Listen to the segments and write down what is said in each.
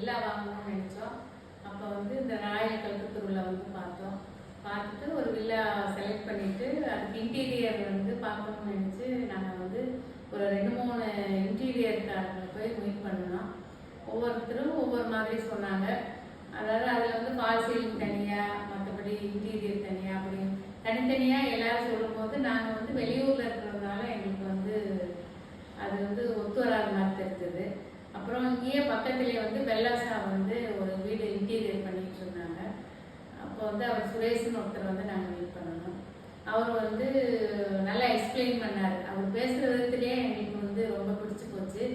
Villa வாங்கணும்னு நினச்சோம். அப்போ வந்து இந்த ராயல் கல்கத்தூரில் வந்து பார்த்தோம். பார்த்துட்டு ஒரு வில்லா செலக்ட் பண்ணிவிட்டு அதுக்கு இன்டீரியர் வந்து பார்க்கணும்னு நினச்சி நாங்கள் வந்து ஒரு 2-3 இன்டீரியர்காரங்களை போய் மீட் பண்ணோம். ஒவ்வொருத்தரும் ஒவ்வொரு மாதிரி சொன்னாங்க. அதாவது அதில் வந்து ஃபால் சீலிங் தனியாக, மற்றபடி இன்டீரியர் தனியாக, அப்படி தனித்தனியாக எல்லாரும் சொல்லும்போது நாங்கள் வந்து வெளியூரில் இருக்கிறதுனால எங்களுக்கு வந்து அது வந்து ஒத்து வராத மாதிரி தெரிஞ்சது. அப்புறம் இங்கேயே பக்கத்துலேயே வந்து பெல்லாசா வந்து ஒரு வீடு இன்டீரியர் பண்ணிட்டு இருந்தாங்க. அப்போ வந்து அவர் சுரேஷ்னு ஒருத்தர் வந்து நாங்கள் மீட் பண்ணணும். அவர் வந்து நல்லா எக்ஸ்பிளைன் பண்ணார். அவர் பேசுகிற விதத்துலேயே எங்களுக்கு வந்து ரொம்ப பிடிச்சி போச்சு.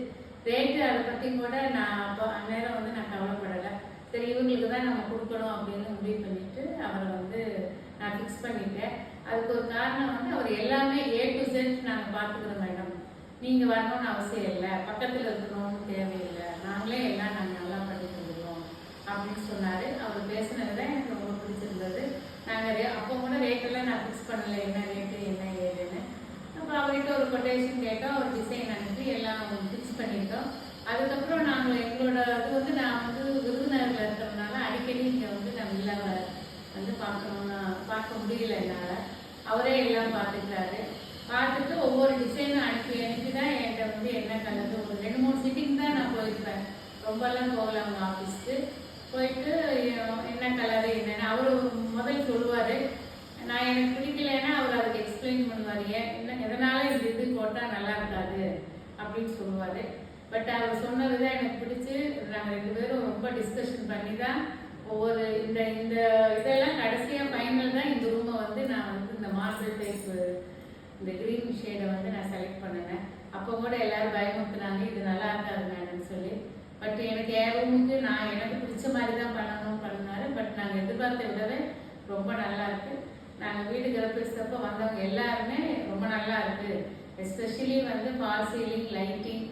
ரேட்டு அதை பற்றி கூட நான் அப்போ அந்நேரம் வந்து நான் கவலைப்படலை. சரி, இவங்களுக்கு தான் நம்ம கொடுக்கணும் அப்படின்னு முடிவு பண்ணிட்டு அவரை வந்து நான் ஃபிக்ஸ் பண்ணிட்டேன். அதுக்கு ஒரு காரணம் வந்து அவர் எல்லாமே A to Z நாங்கள் பார்த்துக்கிறோம் மேடம், நீங்கள் வரணும்னு அவசியம் இல்லை, பக்கத்தில் இருக்கணும்னு தேவையில்லை, நாங்களே எல்லாம் நாங்கள் நல்லா பண்ணி கொடுக்குறோம் அப்படின்னு சொன்னார். அவர் பேசுனது தான் எனக்கு ரொம்ப பிடிச்சிருந்தது. நாங்கள் அப்போ கூட ரேட்டெல்லாம் நான் ஃபிக்ஸ் பண்ணலை, என்ன ரேட்டு என்ன ஏதுன்னு. அப்புறம் அவர்கிட்ட ஒரு கொட்டேஷன் கேட்டோம், அவர் டிசைன் அனுப்பி எல்லாம் ஃபிக்ஸ் பண்ணிட்டோம். அதுக்கப்புறம் நாங்கள் எங்களோட அது வந்து நான் வந்து விருதுநகரில் இருக்கிறதுனால அடிக்கடி இங்கே வந்து நான் வில்லாவை வந்து பார்க்க முடியல என்னால். அவரே எல்லாம் பார்த்துக்கிறாரு. பார்த்துட்டு ஒவ்வொரு டிசைனும் அனுப்பி தான் என்கிட்ட வந்து என்ன கலந்து ஒரு 2-3 சிட்டிங் தான் நான் போயிருப்பேன். ரொம்பலாம் போகல அவங்க ஆஃபீஸ்க்கு. போயிட்டு என்ன கலரு என்னென்னு அவர் முதல் சொல்லுவார். நான் எனக்கு பிடிக்கலைன்னா அவர் அதுக்கு எக்ஸ்பிளைன் பண்ணுவார், என்ன எதனால இது போட்டால் நல்லா இருக்காது அப்படின்னு சொல்லுவார். பட் அவர் சொன்னது தான் எனக்கு பிடிச்சி நாங்கள் 2 பேரும் ரொம்ப டிஸ்கஷன் பண்ணி தான் ஒவ்வொரு இந்த இந்த இதெல்லாம் கடைசியாக ஃபைனல் தான் இந்த ரூமை வந்து நான் வந்து இந்த மார்பிள் டைப் இந்த க்ரீன் ஷேடை வந்து நான் செலக்ட் பண்ணினேன். அப்போ கூட எல்லாரும் பயமுறுத்துனாங்க, இது நல்லா இருக்காது மேடம்னு சொல்லி. பட் எனக்கு என் ரூமுக்கு நான் எனக்கு பிடிச்ச மாதிரி தான் பண்ணாரு. பட் நாங்கள் எதிர்பார்த்த விடவே ரொம்ப நல்லா இருக்கு. நாங்கள் வீடு கிரப்பிச்சப்போ வந்தவங்க எல்லாருமே ரொம்ப நல்லா இருக்கு, எஸ்பெஷலி வந்து ஃபால் சீலிங் லைட்டிங்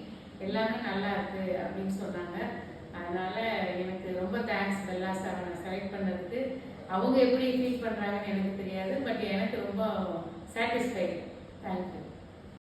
எல்லாமே நல்லா இருக்கு அப்படின்னு சொன்னாங்க. அதனால எனக்கு ரொம்ப தேங்க்ஸ் பெல்லாசாவை நான் செலக்ட் பண்ணதுக்கு. அவங்க எப்படி ஃபீல் பண்ணுறாங்கன்னு எனக்கு தெரியாது, பட் எனக்கு ரொம்ப சாட்டிஸ்ஃபைடு. தேங்க்யூ.